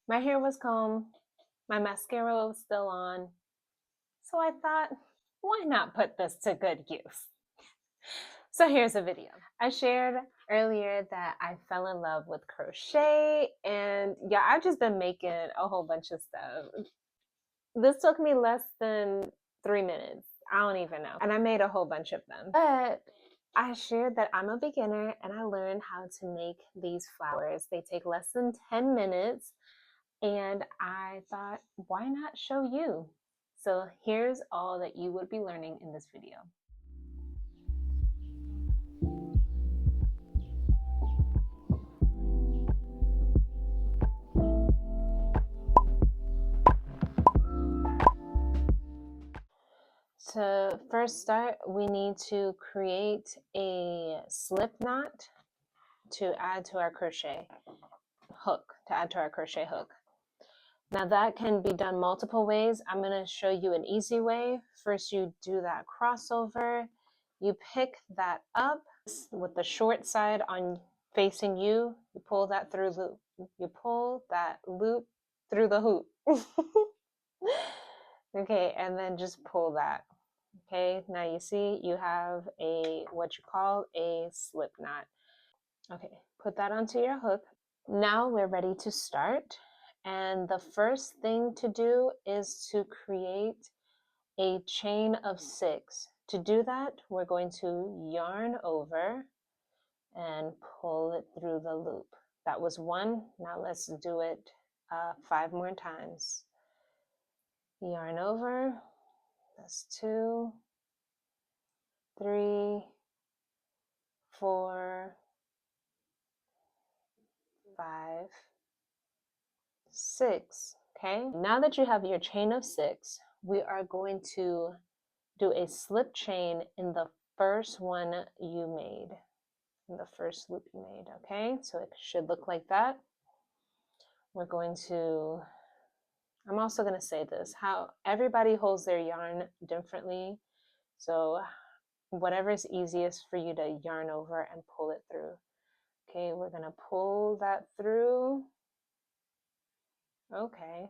My hair was combed, my mascara was still on, so I thought, why not put this to good use? So here's a video. I shared earlier that I fell in love with crochet, and yeah, I've just been making a whole bunch of stuff. This took me less than 3 minutes. I don't even know. And I made a whole bunch of them. But I shared that I'm a beginner and I learned how to make these flowers. They take less than 10 minutes. And I thought, why not show you? So here's all that you would be learning in this video. To first start, we need to create a slip knot to add to our crochet hook, Now that can be done multiple ways. I'm going to show you an easy way. First, you do that crossover. You pick that up with the short side on facing you. You pull that through loop. You pull that loop through the hoop. Okay, and then just pull that. Okay, now you see you have what you call a slip knot. Okay, put that onto your hook. Now we're ready to start. And the first thing to do is to create a chain of 6. To do that, we're going to yarn over and pull it through the loop. That was 1. Now let's do it 5 more times. Yarn over. That's 2, 3, 4, 5, 6. Okay, now that you have your chain of 6, we are going to do a slip chain in the first one you made, in the first loop you made. Okay, so it should look like that. We're going to, I'm also going to say this, how everybody holds their yarn differently. So whatever is easiest for you to yarn over and pull it through. Okay, we're going to pull that through. Okay.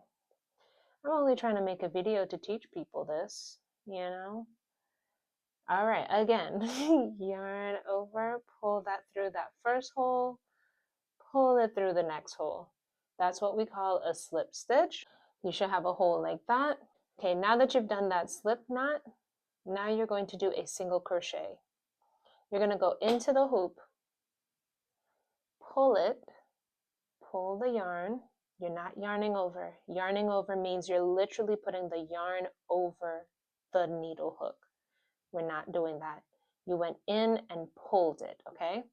I'm only trying to make a video to teach people this, you know? All right, again, yarn over, pull that through that first hole, pull it through the next hole. That's what we call a slip stitch. You should have a hole like that. Okay, now that you've done that slip knot, now you're going to do a single crochet. You're going to go into the hoop, pull it, pull the yarn. You're not yarning over. Yarning over means you're literally putting the yarn over the needle hook. We're not doing that. You went in and pulled it, okay?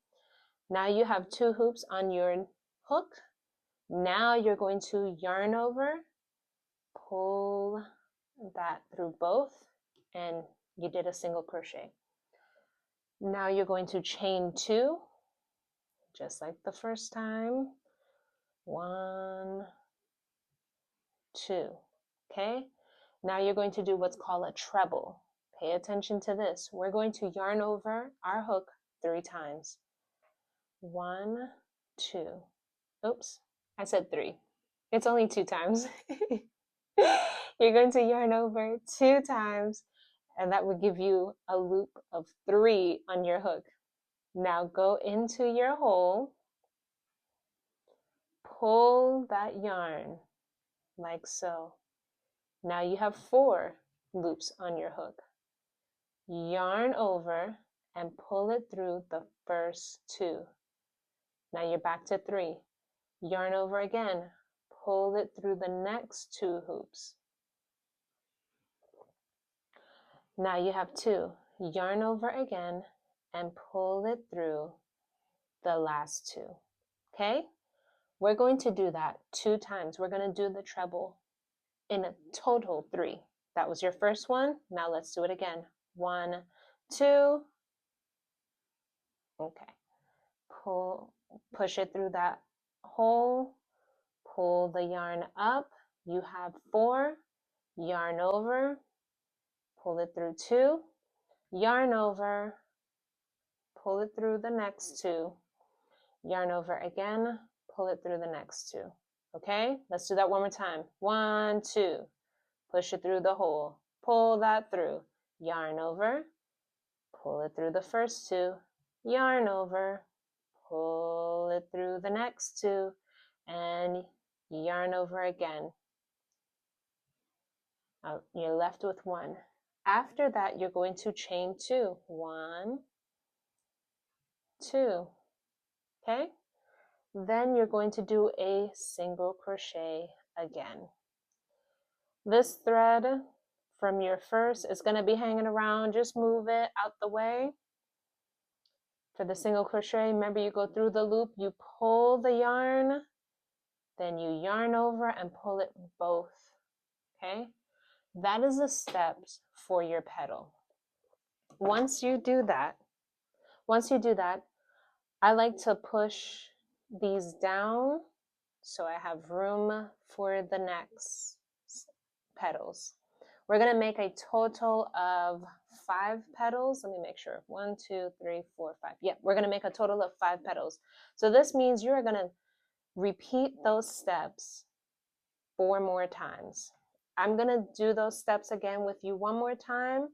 Now you have 2 hoops on your hook. Now you're going to yarn over, pull that through both, and you did a single crochet. Now you're going to chain 2, just like the first time. 1, 2, okay? Now you're going to do what's called a treble. Pay attention to this. We're going to yarn over our hook 3 times. 1, 2. Oops, I said 3. It's only 2 times. You're going to yarn over 2 times, and that would give you a loop of 3 on your hook. Now go into your hole, pull that yarn like so. Now you have 4 loops on your hook. Yarn over and pull it through the first 2. Now you're back to 3. Yarn over again, pull it through the next 2 hoops. Now you have 2. Yarn over again and pull it through the last 2. Okay? We're going to do that 2 times. We're going to do the treble in a total 3. That was your first one. Now let's do it again. 1, 2. Okay. Push it through that hole. Pull the yarn up. You have 4. Yarn over. Pull it through 2. Yarn over. Pull it through the next 2. Yarn over again. Pull it through the next 2. Okay, let's do that one more time. 1, 2, push it through the hole, pull that through, yarn over, pull it through the first 2, yarn over, pull it through the next 2, and yarn over again. You're left with 1. After that, you're going to chain 2. 1, 2. Okay? Then you're going to do a single crochet again. This thread from your first is going to be hanging around. Just move it out the way. For the single crochet, remember you go through the loop, you pull the yarn, then you yarn over and pull it both. Okay? That is the steps for your petal. Once you do that, I like to push these down so I have room for the next petals. We're going to make a total of 5 petals. Let me make sure. 1, 2, 3, 4, 5. Yeah, we're going to make a total of 5 petals. So this means you are going to repeat those steps 4 more times. I'm going to do those steps again with you one more time,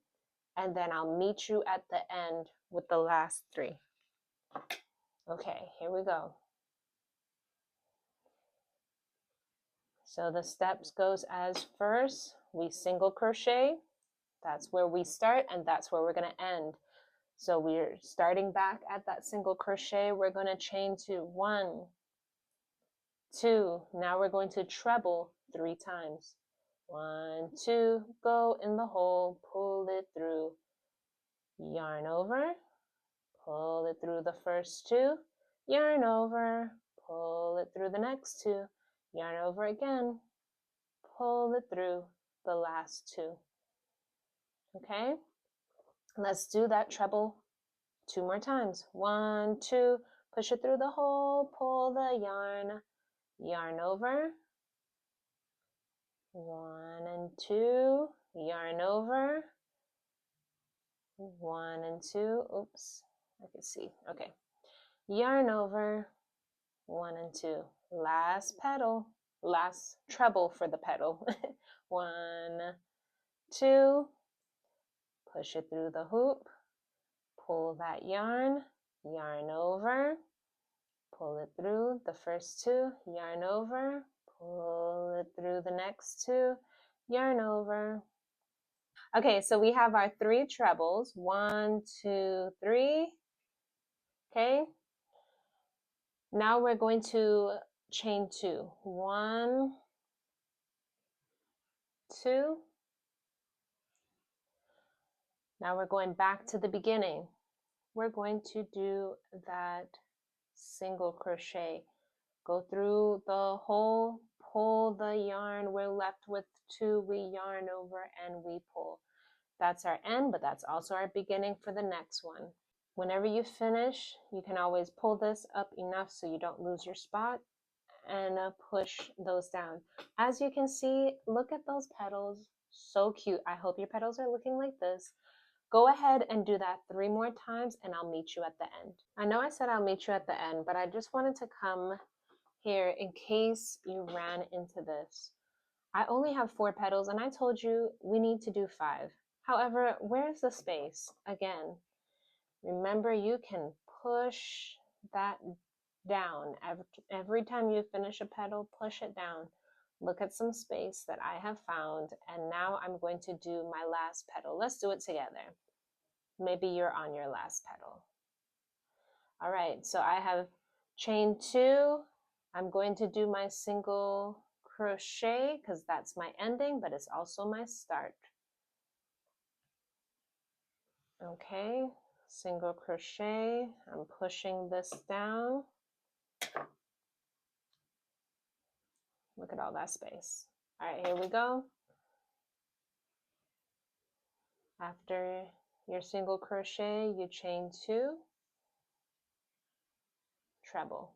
and then I'll meet you at the end with the last 3. Okay, here we go. So the steps goes as first, we single crochet. That's where we start, and that's where we're going to end. So we're starting back at that single crochet. We're going to chain 2. 1, 2. Now we're going to treble 3 times. 1, 2, go in the hole, pull it through, yarn over, pull it through the first 2, yarn over, pull it through the next 2, yarn over again, pull it through the last 2. Okay, let's do that treble 2 more times. 1, 2, push it through the hole, pull the yarn, yarn over, 1 and 2, yarn over, 1 and 2, oops, I can see, okay, yarn over, 1 and 2, last petal, last treble for the petal, 1, 2, push it through the hoop, pull that yarn, yarn over, pull it through the first 2, yarn over, pull it through the next 2, yarn over. Okay, so we have our 3 trebles, 1, 2, 3. Okay, now we're going to chain 2. 1, 2. Now we're going back to the beginning. We're going to do that single crochet. Go through the hole, pull the yarn. We're left with 2. We yarn over and we pull. That's our end, but that's also our beginning for the next one. Whenever you finish, you can always pull this up enough so you don't lose your spot and push those down. As you can see, look at those petals. So cute. I hope your petals are looking like this. Go ahead and do that 3 more times and I'll meet you at the end. I know I said I'll meet you at the end, but I just wanted to come here in case you ran into this. I only have 4 petals and I told you we need to do 5. However, where's the space? Again, remember you can push that down. Every time you finish a petal, push it down. Look at some space that I have found, and now I'm going to do my last petal. Let's do it together. Maybe you're on your last petal. All right, so I have chain 2. I'm going to do my single crochet because that's my ending, but it's also my start. Okay, single crochet. I'm pushing this down. Look at all that space. All right, here we go. After your single crochet, you chain 2, treble.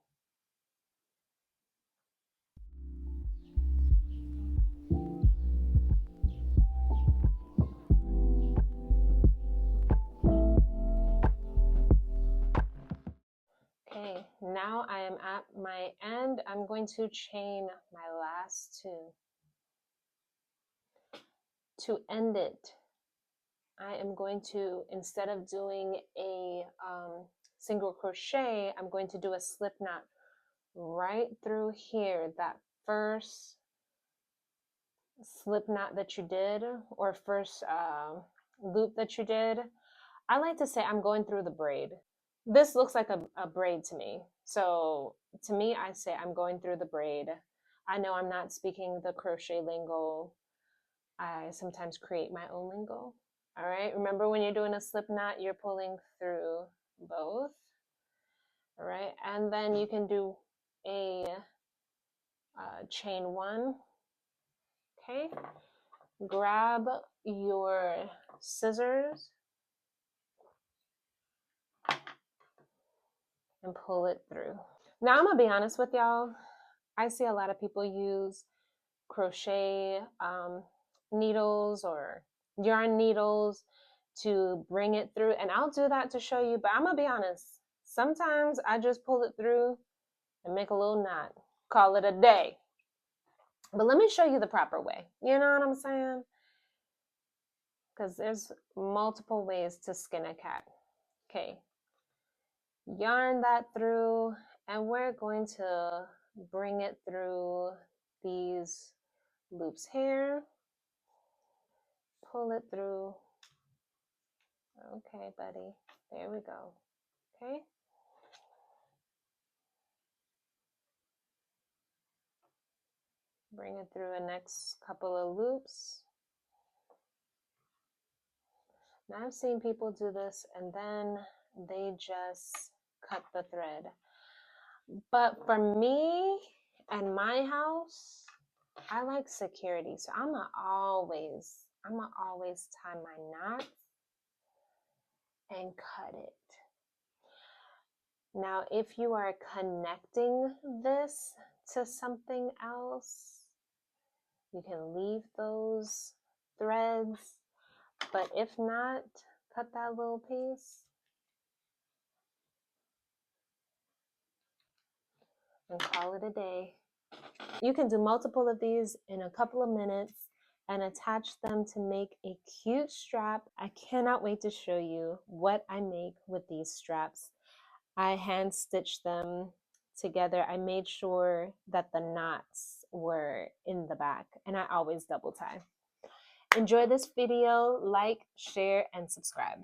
Okay, now I am at my end. I'm going to chain last two. To end it, I am going to, instead of doing a single crochet, I'm going to do a slip knot right through here, that first slip knot that you did, or first loop that you did. I like to say I'm going through the braid. This looks like a braid to me. So to me, I say I'm going through the braid. I know I'm not speaking the crochet lingo. I sometimes create my own lingo. All right, remember when you're doing a slip knot, you're pulling through both. All right, and then you can do a chain one. Okay, grab your scissors and pull it through. Now I'm gonna be honest with y'all. I see a lot of people use crochet needles or yarn needles to bring it through, and I'll do that to show you, but I'm gonna be honest. Sometimes I just pull it through and make a little knot, call it a day. But let me show you the proper way. You know what I'm saying? Because there's multiple ways to skin a cat. Okay, yarn that through, and we're going to bring it through these loops here. Pull it through. Okay, buddy. There we go. Okay. Bring it through the next couple of loops. Now I've seen people do this and then they just cut the thread. But for me and my house, I like security. So I'ma always tie my knots and cut it. Now, if you are connecting this to something else, you can leave those threads, but if not, cut that little piece and call it a day. You can do multiple of these in a couple of minutes and attach them to make a cute strap. I cannot wait to show you what I make with these straps. I hand stitched them together. I made sure that the knots were in the back, and I always double tie. Enjoy this video, like, share, and subscribe.